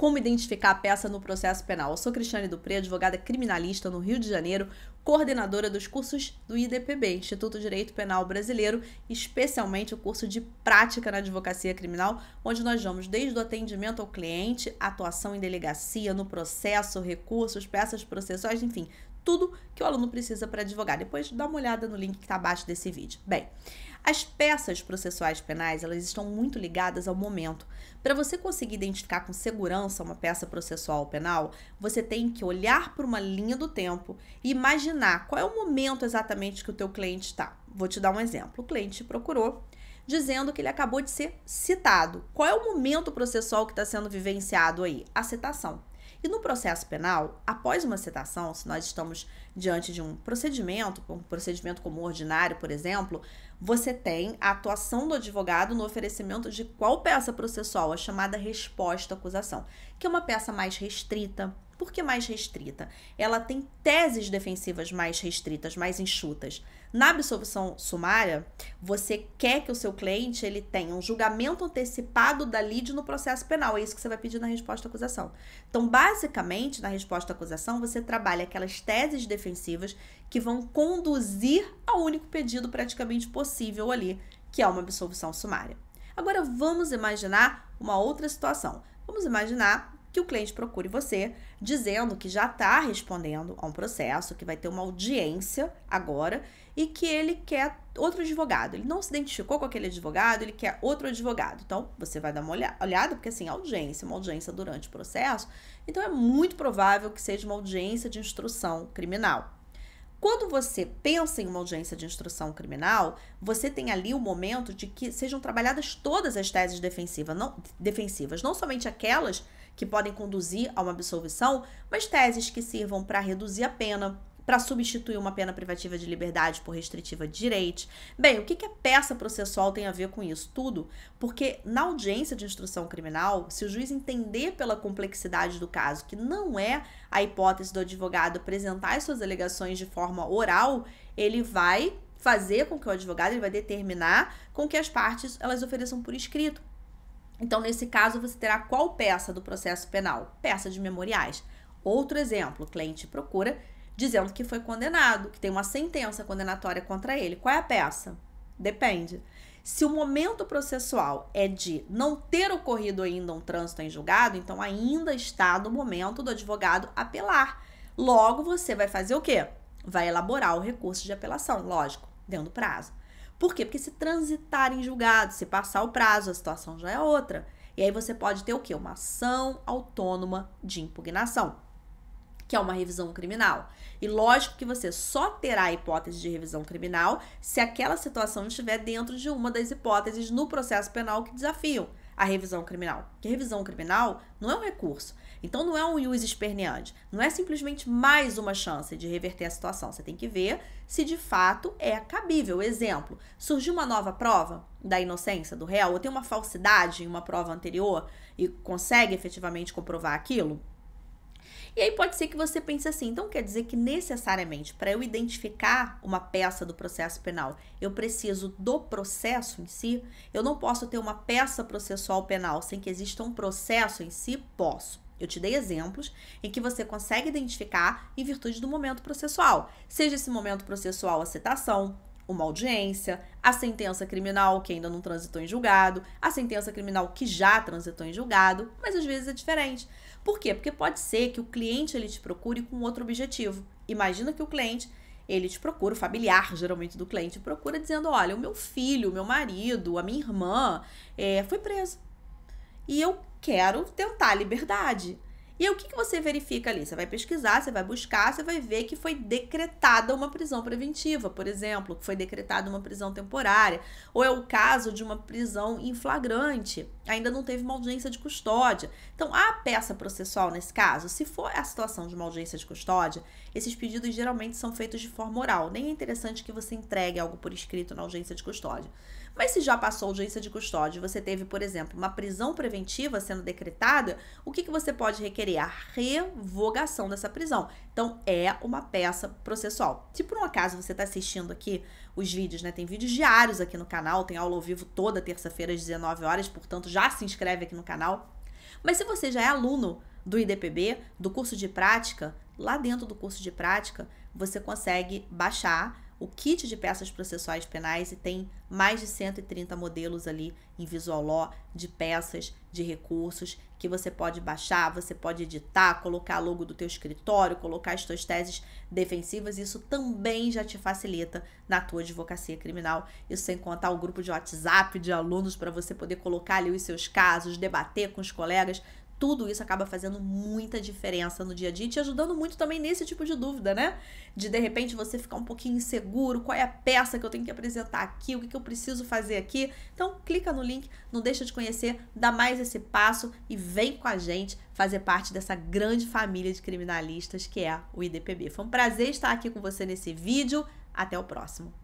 como identificar a peça no processo penal. Eu sou Cristiane Dupré, advogada criminalista no Rio de Janeiro, coordenadora dos cursos do IDPB, Instituto de Direito Penal Brasileiro, especialmente o curso de prática na advocacia criminal, onde nós vamos desde o atendimento ao cliente, atuação em delegacia, no processo, recursos, peças processuais, enfim, tudo que o aluno precisa para advogar. Depois dá uma olhada no link que está abaixo desse vídeo. Bem, as peças processuais penais, elas estão muito ligadas ao momento. Para você conseguir identificar com segurança uma peça processual penal, você tem que olhar para uma linha do tempo e imaginar qual é o momento exatamente que o teu cliente está. Vou te dar um exemplo. O cliente te procurou dizendo que ele acabou de ser citado. Qual é o momento processual que está sendo vivenciado aí? A citação. E no processo penal, após uma citação, se nós estamos diante de um procedimento comum ordinário, por exemplo, você tem a atuação do advogado no oferecimento de qual peça processual? A chamada resposta à acusação, que é uma peça mais restrita. Por que mais restrita? Ela tem teses defensivas mais restritas, mais enxutas. Na absolvição sumária, você quer que o seu cliente ele tenha um julgamento antecipado da lide no processo penal. É isso que você vai pedir na resposta à acusação. Então, basicamente, na resposta à acusação, você trabalha aquelas teses defensivas que vão conduzir ao único pedido praticamente possível ali, que é uma absolvição sumária. Agora, vamos imaginar uma outra situação. Vamos imaginar que o cliente procure você dizendo que já está respondendo a um processo, que vai ter uma audiência agora e que ele quer outro advogado. Ele não se identificou com aquele advogado, ele quer outro advogado. Então, você vai dar uma olhada, porque assim, uma audiência durante o processo, então é muito provável que seja uma audiência de instrução criminal. Quando você pensa em uma audiência de instrução criminal, você tem ali o momento de que sejam trabalhadas todas as teses defensivas, não somente aquelas que podem conduzir a uma absolvição, mas teses que sirvam para reduzir a pena, para substituir uma pena privativa de liberdade por restritiva de direitos. Bem, o que a peça processual tem a ver com isso? Tudo. Porque na audiência de instrução criminal, se o juiz entender pela complexidade do caso que não é a hipótese do advogado apresentar as suas alegações de forma oral, ele vai fazer com que o advogado ele vai determinar com que as partes elas ofereçam por escrito. Então, nesse caso, você terá qual peça do processo penal? Peça de memoriais. Outro exemplo, o cliente procura dizendo que foi condenado, que tem uma sentença condenatória contra ele. Qual é a peça? Depende. Se o momento processual é de não ter ocorrido ainda um trânsito em julgado, então ainda está no momento do advogado apelar. Logo, você vai fazer o quê? Vai elaborar o recurso de apelação, lógico, dentro do prazo. Por quê? Porque se transitar em julgado, se passar o prazo, a situação já é outra. E aí você pode ter o quê? Uma ação autônoma de impugnação, que é uma revisão criminal. E lógico que você só terá a hipótese de revisão criminal se aquela situação estiver dentro de uma das hipóteses no processo penal que desafiam a revisão criminal. Porque revisão criminal não é um recurso. Então não é um ius esperneandi. Não é simplesmente mais uma chance de reverter a situação. Você tem que ver se de fato é cabível. Exemplo, surgiu uma nova prova da inocência do réu ou tem uma falsidade em uma prova anterior e consegue efetivamente comprovar aquilo? E aí pode ser que você pense assim, então quer dizer que necessariamente para eu identificar uma peça do processo penal, eu preciso do processo em si? Eu não posso ter uma peça processual penal sem que exista um processo em si? Posso. Eu te dei exemplos em que você consegue identificar em virtude do momento processual. Seja esse momento processual a citação, uma audiência, a sentença criminal que ainda não transitou em julgado, a sentença criminal que já transitou em julgado, mas às vezes é diferente. Por quê? Porque pode ser que o cliente ele te procure com outro objetivo. Imagina que o cliente, ele te procura, o familiar geralmente do cliente, procura dizendo, olha, o meu filho, o meu marido, a minha irmã foi preso. E eu quero tentar a liberdade. E aí, o que você verifica ali? Você vai pesquisar, você vai buscar, você vai ver que foi decretada uma prisão preventiva, por exemplo, que foi decretada uma prisão temporária, ou é o caso de uma prisão em flagrante, ainda não teve uma audiência de custódia. Então, a peça processual nesse caso, se for a situação de uma audiência de custódia, esses pedidos geralmente são feitos de forma oral. Nem é interessante que você entregue algo por escrito na audiência de custódia. Mas se já passou a audiência de custódia, você teve, por exemplo, uma prisão preventiva sendo decretada, o que você pode requerer? A revogação dessa prisão. Então, é uma peça processual. Se por um acaso você está assistindo aqui os vídeos, né? Tem vídeos diários aqui no canal, tem aula ao vivo toda terça-feira às 19 horas, portanto, já se inscreve aqui no canal. Mas se você já é aluno do IDPB, do curso de prática, lá dentro do curso de prática, você consegue baixar o kit de peças processuais penais e tem mais de 130 modelos ali em Visual Law de peças, de recursos que você pode baixar, você pode editar, colocar logo do teu escritório, colocar as tuas teses defensivas. Isso também já te facilita na tua advocacia criminal. Isso sem contar o grupo de WhatsApp de alunos para você poder colocar ali os seus casos, debater com os colegas. Tudo isso acaba fazendo muita diferença no dia a dia e te ajudando muito também nesse tipo de dúvida, né? De repente você ficar um pouquinho inseguro, qual é a peça que eu tenho que apresentar aqui, o que eu preciso fazer aqui. Então, clica no link, não deixa de conhecer, dá mais esse passo e vem com a gente fazer parte dessa grande família de criminalistas que é o IDPB. Foi um prazer estar aqui com você nesse vídeo. Até o próximo.